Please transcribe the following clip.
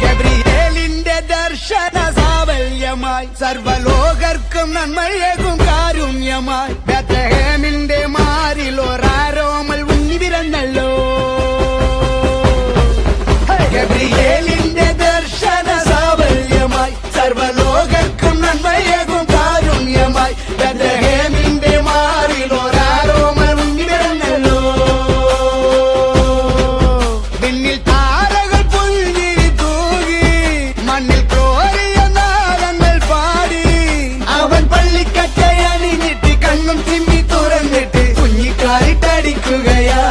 ഗബ്രിയേലിന്റെ ദർശന സാവല്യമായി സർവലോകർക്കും നന്മയേകും കാരുണ്യമായി ബേത്ലഹേമിന്റെ മാറിൽ ഒരാരോമൽ ഉണ്ണി പിറന്നല്ലോ. ഗബ്രിയേലിന്റെ ദർശന സാവല്യമായി സർവലോകർക്കും നന്മയേകും കാരുണ്യമായി ബേത്ലഹേമിന്റെ മാറിൽ ഒരാരോമൽ ഉണ്ണി പിറന്നല്ലോ. പിന്നിൽ താരകൾ പുൽകിരി തൂകി മണ്ണിൽ കോരിയ നാളങ്ങൾ പാടി അവൻ പള്ളിക്കറ്റയണിഞ്ഞിട്ട് കണ്ണും തിമ്മി തുറന്നിട്ട് കുഞ്ഞിക്കാലിട്ടടിക്കുകയാ.